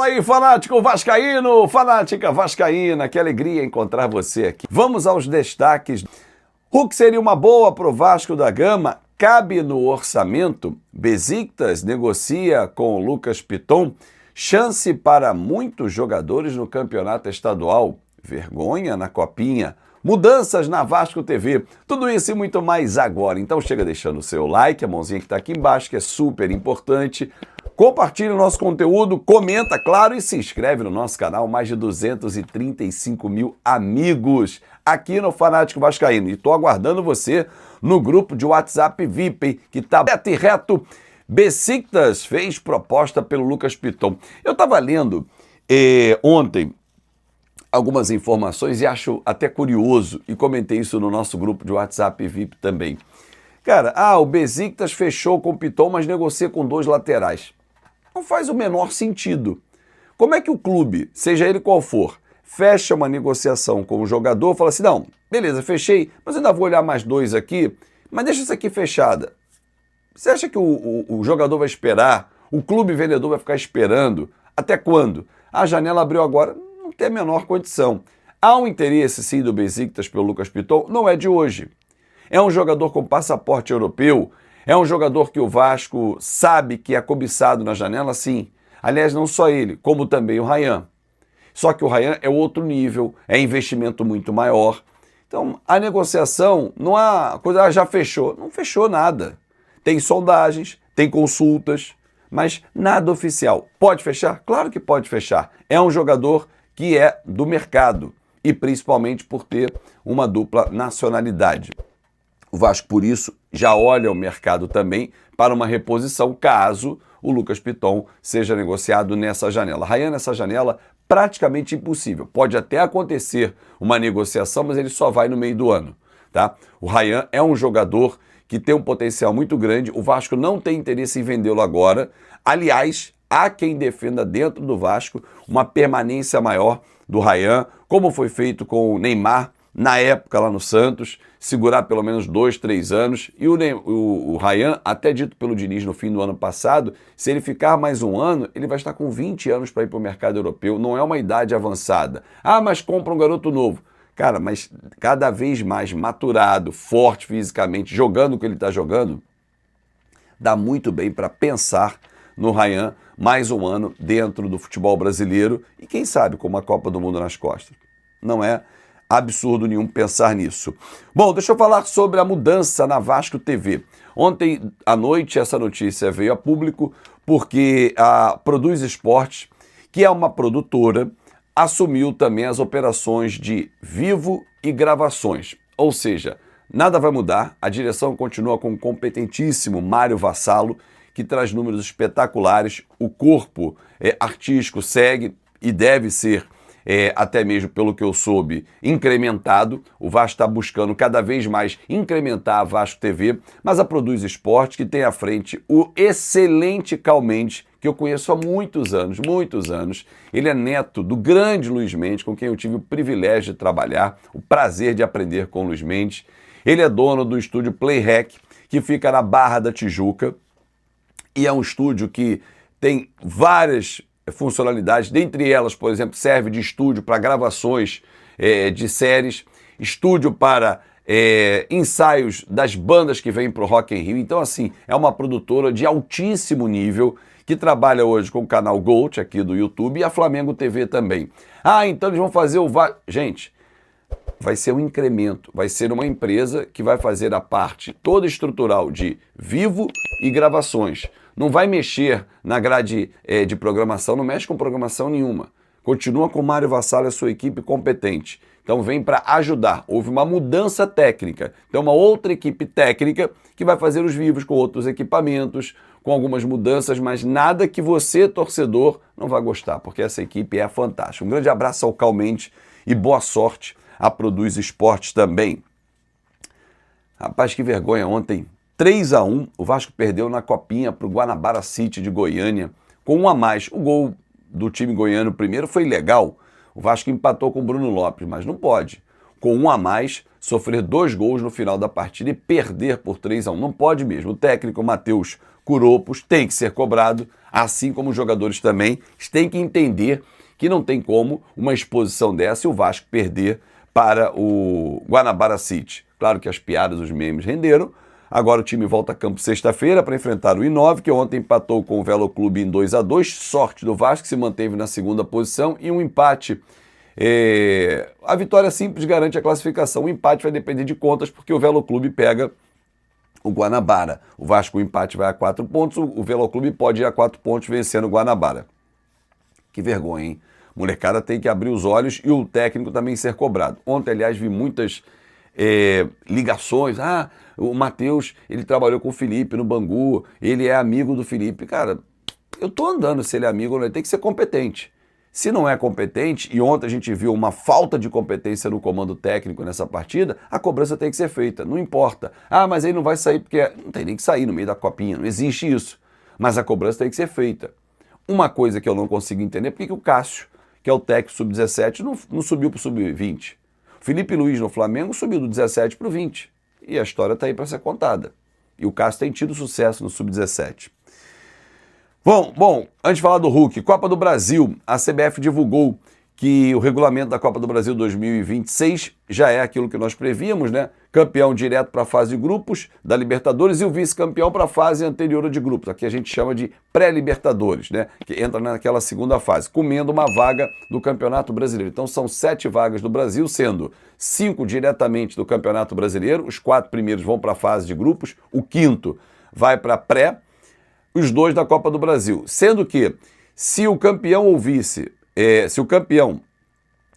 Fala aí, fanático vascaíno, fanática vascaína, que alegria encontrar você aqui. Vamos aos destaques. Hulk seria uma boa pro Vasco da Gama? Cabe no orçamento? Besiktas negocia com Lucas Piton? Chance para muitos jogadores no campeonato estadual? Vergonha na copinha? Mudanças na Vasco TV? Tudo isso e muito mais agora. Então chega deixando o seu like, a mãozinha que está aqui embaixo, que é super importante. Compartilhe o nosso conteúdo, comenta, claro, e se inscreve no nosso canal. Mais de 235 mil amigos aqui no Fanático Vascaíno. E estou aguardando você no grupo de WhatsApp VIP, que está reto e reto. Besiktas fez proposta pelo Lucas Piton. Eu estava lendo ontem algumas informações e acho até curioso, e comentei isso no nosso grupo de WhatsApp VIP também. Cara, o Besiktas fechou com o Piton, mas negocia com 2 laterais. Não faz o menor sentido. Como é que o clube, seja ele qual for, fecha uma negociação com o jogador, fala assim, não, beleza, fechei, mas ainda vou olhar mais 2 aqui, mas deixa isso aqui fechada. Você acha que o jogador vai esperar, o clube vendedor vai ficar esperando? Até quando? A janela abriu agora, não tem a menor condição. Há um interesse, sim, do Besiktas pelo Lucas Piton, não é de hoje. É um jogador com passaporte europeu, é um jogador que o Vasco sabe que é cobiçado na janela, sim. Aliás, não só ele, como também o Ryan. Só que o Ryan é outro nível, é investimento muito maior. Então, a negociação, não há coisa, já fechou. Não fechou nada. Tem sondagens, tem consultas, mas nada oficial. Pode fechar? Claro que pode fechar. É um jogador que é do mercado e principalmente por ter uma dupla nacionalidade. O Vasco, por isso, já olha o mercado também para uma reposição caso o Lucas Piton seja negociado nessa janela. Ryan, nessa janela, praticamente impossível. Pode até acontecer uma negociação, mas ele só vai no meio do ano. Tá? O Ryan é um jogador que tem um potencial muito grande. O Vasco não tem interesse em vendê-lo agora. Aliás, há quem defenda dentro do Vasco uma permanência maior do Ryan, como foi feito com o Neymar, na época lá no Santos, segurar pelo menos 2, 3 anos. E o Ryan, até dito pelo Diniz no fim do ano passado, se ele ficar mais um ano, ele vai estar com 20 anos para ir para o mercado europeu. Não é uma idade avançada. Mas compra um garoto novo. Cara, mas cada vez mais maturado, forte fisicamente, jogando o que ele está jogando, dá muito bem para pensar no Ryan mais um ano dentro do futebol brasileiro e quem sabe com uma Copa do Mundo nas costas. Não é absurdo nenhum pensar nisso. Bom, deixa eu falar sobre a mudança na Vasco TV. Ontem à noite essa notícia veio a público porque a Produz Esportes, que é uma produtora, assumiu também as operações de vivo e gravações. Ou seja, nada vai mudar, a direção continua com o competentíssimo Mário Vassalo, que traz números espetaculares, o corpo artístico segue e deve ser até mesmo pelo que eu soube, incrementado. O Vasco está buscando cada vez mais incrementar a Vasco TV, mas a Produz Esportes, que tem à frente o excelente Cal Mendes, que eu conheço há muitos anos. Ele é neto do grande Luiz Mendes, com quem eu tive o privilégio de trabalhar, o prazer de aprender com o Luiz Mendes. Ele é dono do estúdio Playhack, que fica na Barra da Tijuca, e é um estúdio que tem várias funcionalidades, dentre elas, por exemplo, serve de estúdio para gravações de séries, estúdio para ensaios das bandas que vêm para o Rock in Rio. Então, assim, é uma produtora de altíssimo nível que trabalha hoje com o canal Gold aqui do YouTube e a Flamengo TV também. Então eles vão fazer Gente, vai ser um incremento, vai ser uma empresa que vai fazer a parte toda estrutural de vivo e gravações. Não vai mexer na grade de programação, não mexe com programação nenhuma. Continua com o Mário Vassalo e a sua equipe competente. Então vem para ajudar. Houve uma mudança técnica. Então uma outra equipe técnica que vai fazer os vivos com outros equipamentos, com algumas mudanças, mas nada que você, torcedor, não vai gostar, porque essa equipe é fantástica. Um grande abraço ao Cal Mendes e boa sorte a Produz Esportes também. Rapaz, que vergonha ontem. 3-1, o Vasco perdeu na copinha para o Guanabara City de Goiânia, com 1 a mais. O gol do time goiano primeiro foi legal, o Vasco empatou com o Bruno Lopes, mas não pode. com um a mais, sofrer 2 gols no final da partida e perder por 3-1. Não pode mesmo. O técnico Matheus Curopos tem que ser cobrado, assim como os jogadores também têm que entender que não tem como uma exposição dessa e o Vasco perder para o Guanabara City. Claro que as piadas, os memes renderam. Agora o time volta a campo sexta-feira para enfrentar o I9, que ontem empatou com o Velo Clube em 2-2. Sorte do Vasco, que se manteve na segunda posição, e um empate. A vitória simples garante a classificação. O empate vai depender de contas, porque o Velo Clube pega o Guanabara. O Vasco, o empate vai a 4 pontos, o Velo Clube pode ir a 4 pontos vencendo o Guanabara. Que vergonha, hein? Molecada tem que abrir os olhos e o técnico também ser cobrado. Ontem, aliás, vi muitas ligações. O Matheus, ele trabalhou com o Felipe no Bangu, ele é amigo do Felipe. Cara, eu tô andando se ele é amigo ou não, ele tem que ser competente. Se não é competente, e ontem a gente viu uma falta de competência no comando técnico nessa partida, a cobrança tem que ser feita, não importa. Mas ele não vai sair porque não tem nem que sair no meio da copinha, não existe isso. Mas a cobrança tem que ser feita. Uma coisa que eu não consigo entender é porque que o Cássio, que é o técnico sub-17, não subiu para o sub-20. Felipe Luiz no Flamengo subiu do 17 para o 20. E a história está aí para ser contada. E o Cássio tem tido sucesso no sub-17. Bom, antes de falar do Hulk, Copa do Brasil, a CBF divulgou que o regulamento da Copa do Brasil 2026 já é aquilo que nós prevíamos, né? Campeão direto para a fase de grupos da Libertadores e o vice-campeão para a fase anterior de grupos. Aqui a gente chama de pré-Libertadores, né? Que entra naquela segunda fase, comendo uma vaga do Campeonato Brasileiro. Então são 7 vagas do Brasil, sendo 5 diretamente do Campeonato Brasileiro, os 4 primeiros vão para a fase de grupos, o 5º vai para a pré, os 2 da Copa do Brasil. Sendo que se o campeão ou vice, se o campeão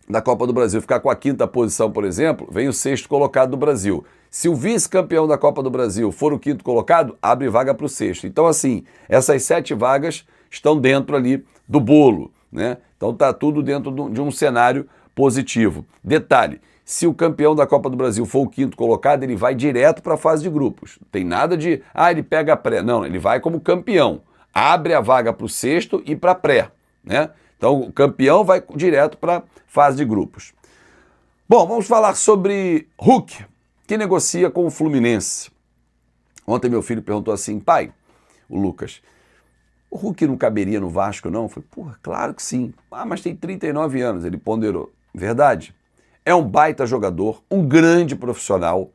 da Copa do Brasil ficar com a 5ª posição, por exemplo, vem o 6º colocado do Brasil. Se o vice-campeão da Copa do Brasil for o 5º colocado, abre vaga para o 6º. Então, assim, essas 7 vagas estão dentro ali do bolo, né? Então está tudo dentro de um cenário positivo. Detalhe, se o campeão da Copa do Brasil for o 5º colocado, ele vai direto para a fase de grupos. Não tem nada de, ele pega a pré. Não, ele vai como campeão. Abre a vaga para o 6º e para a pré, né? Então, o campeão vai direto para a fase de grupos. Bom, vamos falar sobre Hulk, que negocia com o Fluminense. Ontem meu filho perguntou assim, pai, o Lucas, o Hulk não caberia no Vasco, não? Eu falei, porra, claro que sim. Mas tem 39 anos, ele ponderou. Verdade. É um baita jogador, um grande profissional.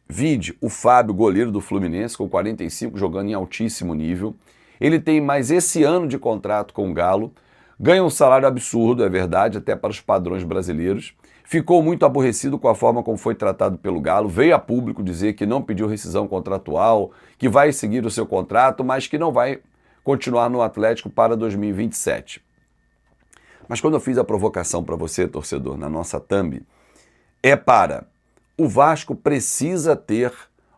Vide o Fábio, goleiro do Fluminense, com 45, jogando em altíssimo nível. Ele tem mais esse ano de contrato com o Galo. Ganha um salário absurdo, é verdade, até para os padrões brasileiros. Ficou muito aborrecido com a forma como foi tratado pelo Galo. Veio a público dizer que não pediu rescisão contratual, que vai seguir o seu contrato, mas que não vai continuar no Atlético para 2027. Mas quando eu fiz a provocação para você, torcedor, na nossa thumb, o Vasco precisa ter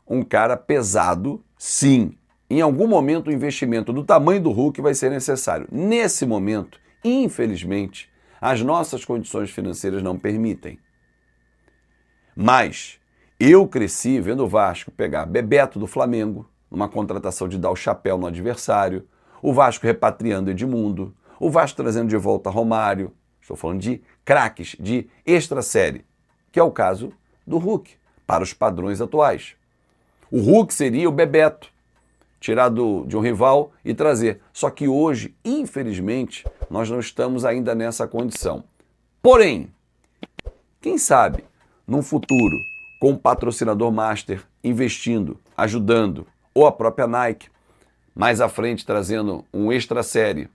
um cara pesado, sim. Em algum momento o investimento do tamanho do Hulk vai ser necessário. Nesse momento, infelizmente, as nossas condições financeiras não permitem. Mas eu cresci vendo o Vasco pegar Bebeto do Flamengo, numa contratação de dar o chapéu no adversário, o Vasco repatriando Edmundo, o Vasco trazendo de volta Romário, estou falando de craques, de extra série, que é o caso do Hulk, para os padrões atuais. O Hulk seria o Bebeto, tirado de um rival e trazer. Só que hoje, infelizmente, nós não estamos ainda nessa condição. Porém, quem sabe, num futuro, com um patrocinador master investindo, ajudando, ou a própria Nike, mais à frente trazendo um extra série,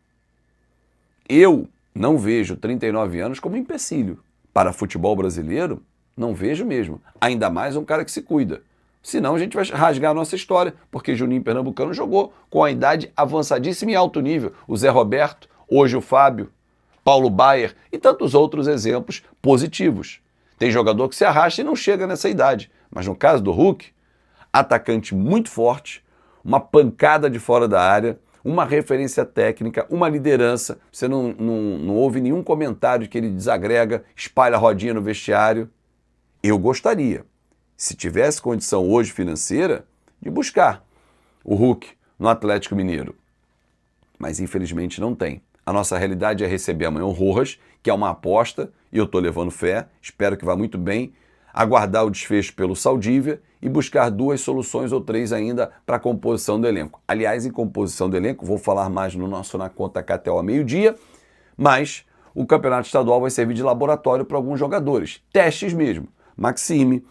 eu não vejo 39 anos como empecilho. Para futebol brasileiro, não vejo mesmo. Ainda mais um cara que se cuida. Senão a gente vai rasgar a nossa história, porque Juninho Pernambucano jogou com a idade avançadíssima e alto nível. O Zé Roberto, hoje o Fábio, Paulo Baier e tantos outros exemplos positivos. Tem jogador que se arrasta e não chega nessa idade. Mas no caso do Hulk, atacante muito forte, uma pancada de fora da área, uma referência técnica, uma liderança. Você não ouve nenhum comentário de que ele desagrega, espalha a rodinha no vestiário. Eu gostaria, se tivesse condição hoje financeira, de buscar o Hulk no Atlético Mineiro. Mas infelizmente não tem. A nossa realidade é receber amanhã o Rojas, que é uma aposta, e eu estou levando fé, espero que vá muito bem. aguardar o desfecho pelo Saldívia e buscar 2 soluções ou 3 ainda para a composição do elenco. Aliás, em composição do elenco, vou falar mais no nosso Na Conta KTO a meio-dia, mas o campeonato estadual vai servir de laboratório para alguns jogadores. Testes mesmo. Maxime,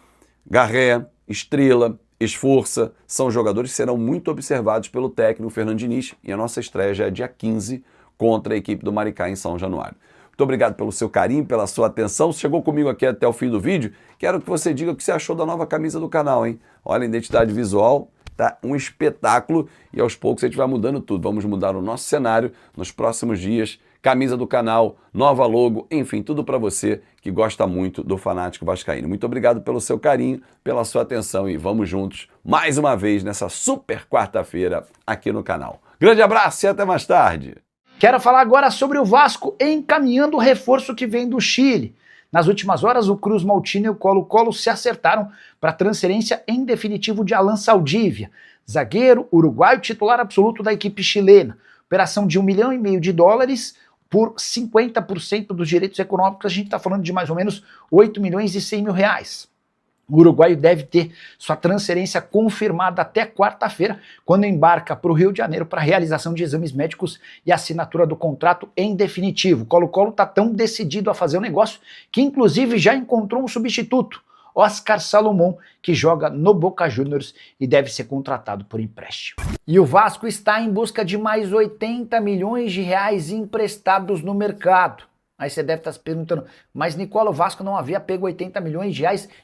Garré, Estrela, Esforça, são jogadores que serão muito observados pelo técnico Fernando Diniz e a nossa estreia já é dia 15 contra a equipe do Maricá em São Januário. Muito obrigado pelo seu carinho, pela sua atenção. Se chegou comigo aqui até o fim do vídeo, quero que você diga o que você achou da nova camisa do canal, hein? Olha, a identidade visual tá um espetáculo e aos poucos a gente vai mudando tudo. Vamos mudar o nosso cenário nos próximos dias. Camisa do canal, nova logo, enfim, tudo para você que gosta muito do Fanático Vascaíno. Muito obrigado pelo seu carinho, pela sua atenção e vamos juntos mais uma vez nessa super quarta-feira aqui no canal. Grande abraço e até mais tarde. Quero falar agora sobre o Vasco encaminhando o reforço que vem do Chile. Nas últimas horas, o Cruz Maltino e o Colo-Colo se acertaram para a transferência em definitivo de Alan Saldívia, zagueiro uruguaio titular absoluto da equipe chilena. Operação de $1,5 milhão por 50% dos direitos econômicos, a gente está falando de mais ou menos R$8.100.000. O uruguaio deve ter sua transferência confirmada até quarta-feira, quando embarca para o Rio de Janeiro para a realização de exames médicos e assinatura do contrato em definitivo. O Colo-Colo está tão decidido a fazer o negócio que inclusive já encontrou um substituto, Oscar Salomão, que joga no Boca Juniors e deve ser contratado por empréstimo. E o Vasco está em busca de mais R$80 milhões emprestados no mercado. Aí você deve estar se perguntando, mas Nicola, o Vasco não havia pego R$80 milhões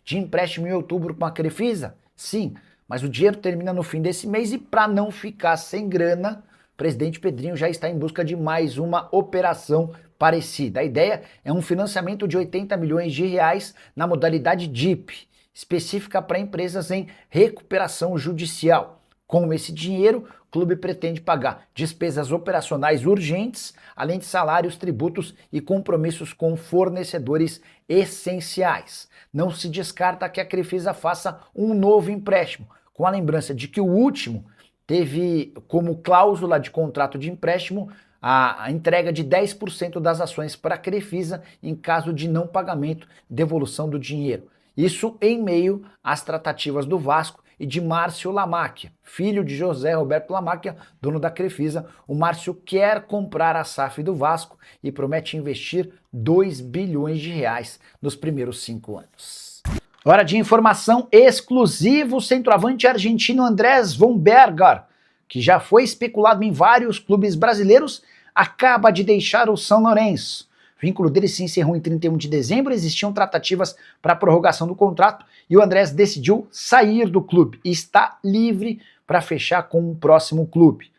de empréstimo em outubro com a Crefisa? Sim, mas o dinheiro termina no fim desse mês e para não ficar sem grana, o presidente Pedrinho já está em busca de mais uma operação parecida. A ideia é um financiamento de R$80 milhões na modalidade DIP, específica para empresas em recuperação judicial. Com esse dinheiro, o clube pretende pagar despesas operacionais urgentes, além de salários, tributos e compromissos com fornecedores essenciais. Não se descarta que a Crefisa faça um novo empréstimo, com a lembrança de que o último teve como cláusula de contrato de empréstimo a entrega de 10% das ações para a Crefisa em caso de não pagamento, devolução do dinheiro. Isso em meio às tratativas do Vasco e de Márcio Lamáquia, filho de José Roberto Lamáquia, dono da Crefisa. O Márcio quer comprar a SAF do Vasco e promete investir R$2 bilhões nos primeiros 5 anos. Hora de informação exclusiva: o centroavante argentino Andrés Vomberger, que já foi especulado em vários clubes brasileiros, acaba de deixar o São Lourenço. O vínculo dele se encerrou em 31 de dezembro, existiam tratativas para a prorrogação do contrato e o Andrés decidiu sair do clube e está livre para fechar com um próximo clube.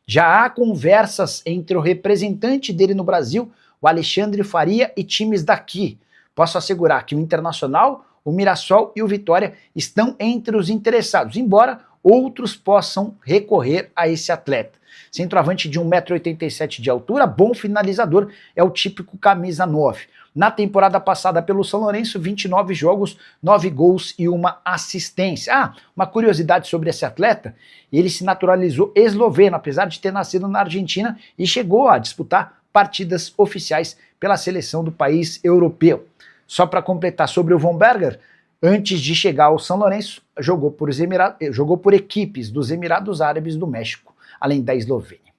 Já há conversas entre o representante dele no Brasil, o Alexandre Faria, e times daqui. Posso assegurar que o Internacional, o Mirassol e o Vitória estão entre os interessados, embora outros possam recorrer a esse atleta. Centroavante de 1,87 m de altura, bom finalizador, é o típico camisa 9. Na temporada passada pelo São Lourenço, 29 jogos, 9 gols e 1 assistência. Uma curiosidade sobre esse atleta: ele se naturalizou esloveno, apesar de ter nascido na Argentina, e chegou a disputar partidas oficiais pela seleção do país europeu. Só para completar sobre o Vomberger, antes de chegar ao São Lourenço, jogou por equipes dos Emirados Árabes do México, além da Eslovênia.